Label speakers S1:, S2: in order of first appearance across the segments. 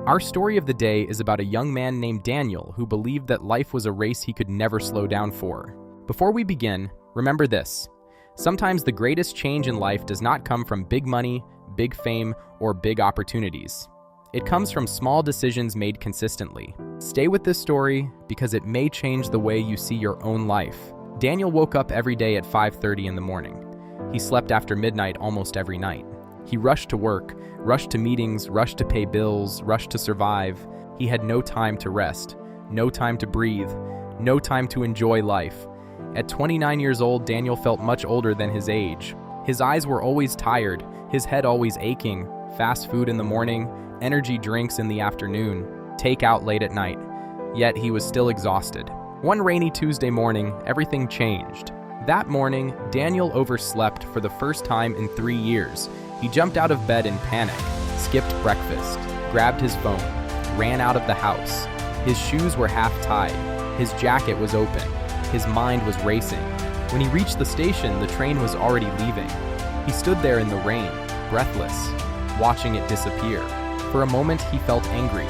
S1: Our story of the day is about a young man named Daniel who believed that life was a race he could never slow down for. Before we begin, remember this. Sometimes the greatest change in life does not come from big money, big fame, or big opportunities. It comes from small decisions made consistently. Stay with this story because it may change the way you see your own life. Daniel woke up every day at 5:30 in the morning. He slept after midnight almost every night. He rushed to work, rushed to meetings, rushed to pay bills, rushed to survive. He had no time to rest, no time to breathe, no time to enjoy life. At 29 years old, Daniel felt much older than his age. His eyes were always tired, his head always aching, fast food in the morning, energy drinks in the afternoon, takeout late at night. Yet he was still exhausted. One rainy Tuesday morning, everything changed. That morning, Daniel overslept for the first time in 3 years. He jumped out of bed in panic, skipped breakfast, grabbed his phone, ran out of the house. His shoes were half-tied. His jacket was open. His mind was racing. When he reached the station, the train was already leaving. He stood there in the rain, breathless, watching it disappear. For a moment, he felt angry.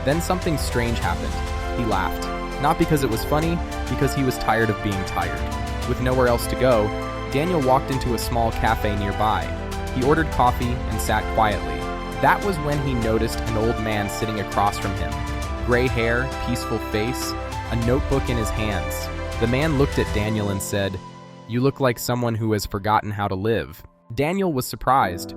S1: Then something strange happened. He laughed. Not because it was funny, because he was tired of being tired. With nowhere else to go, Daniel walked into a small cafe nearby. He ordered coffee and sat quietly. That was when he noticed an old man sitting across from him. Gray hair, peaceful face, a notebook in his hands. The man looked at Daniel and said, "You look like someone who has forgotten how to live." Daniel was surprised.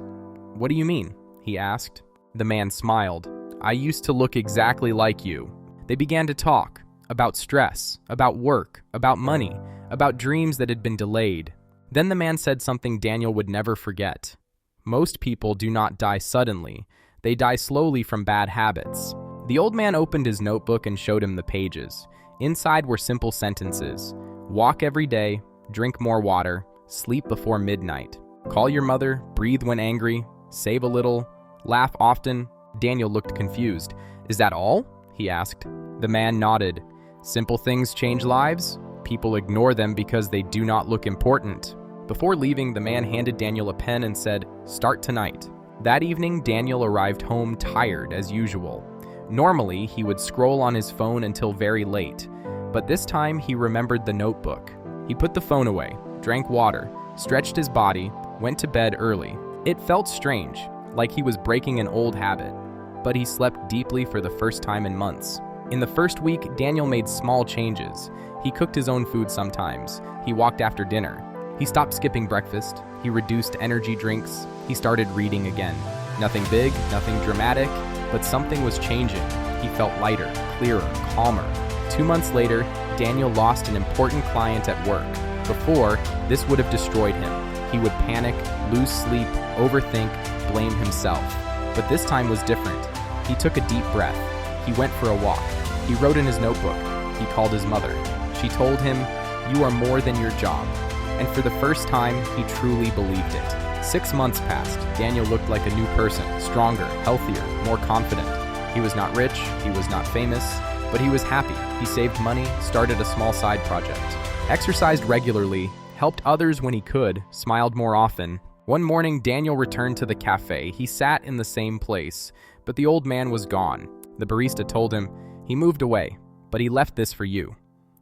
S1: "What do you mean?" he asked. The man smiled. "I used to look exactly like you." They began to talk about stress, about work, about money, about dreams that had been delayed. Then the man said something Daniel would never forget. Most people do not die suddenly. They die slowly from bad habits. The old man opened his notebook and showed him the pages. Inside were simple sentences. Walk every day, drink more water, sleep before midnight. Call your mother, breathe when angry, save a little, laugh often. Daniel looked confused. "Is that all?" he asked. The man nodded. "Simple things change lives. People ignore them because they do not look important." Before leaving, the man handed Daniel a pen and said, "Start tonight." That evening, Daniel arrived home tired as usual. Normally, he would scroll on his phone until very late, but this time he remembered the notebook. He put the phone away, drank water, stretched his body, went to bed early. It felt strange, like he was breaking an old habit, but he slept deeply for the first time in months. In the first week, Daniel made small changes. He cooked his own food sometimes. He walked after dinner. He stopped skipping breakfast. He reduced energy drinks. He started reading again. Nothing big, nothing dramatic, but something was changing. He felt lighter, clearer, calmer. 2 months later, Daniel lost an important client at work. Before, this would have destroyed him. He would panic, lose sleep, overthink, blame himself. But this time was different. He took a deep breath. He went for a walk. He wrote in his notebook. He called his mother. She told him, "You are more than your job." And for the first time, he truly believed it. 6 months passed. Daniel looked like a new person, stronger, healthier, more confident. He was not rich, he was not famous, but he was happy. He saved money, started a small side project, exercised regularly, helped others when he could, smiled more often. One morning, Daniel returned to the cafe. He sat in the same place, but the old man was gone. The barista told him, "He moved away, but he left this for you."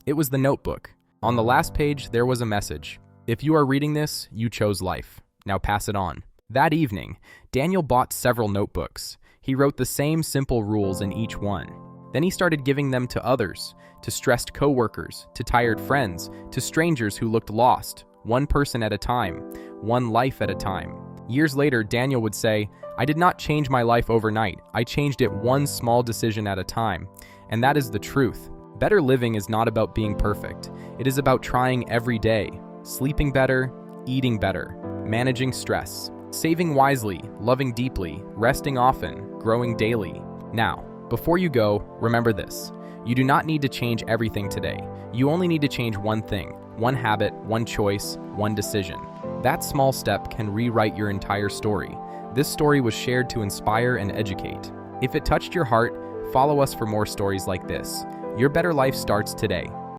S1: It was the notebook. On the last page, there was a message. "If you are reading this, you chose life. Now pass it on." That evening, Daniel bought several notebooks. He wrote the same simple rules in each one. Then he started giving them to others, to stressed coworkers, to tired friends, to strangers who looked lost, one person at a time, one life at a time. Years later, Daniel would say, "I did not change my life overnight. I changed it one small decision at a time." And that is the truth. Better living is not about being perfect. It is about trying every day, sleeping better, eating better, managing stress, saving wisely, loving deeply, resting often, growing daily. Now, before you go, remember this. You do not need to change everything today. You only need to change one thing, one habit, one choice, one decision. That small step can rewrite your entire story. This story was shared to inspire and educate. If it touched your heart, follow us for more stories like this. Your better life starts today.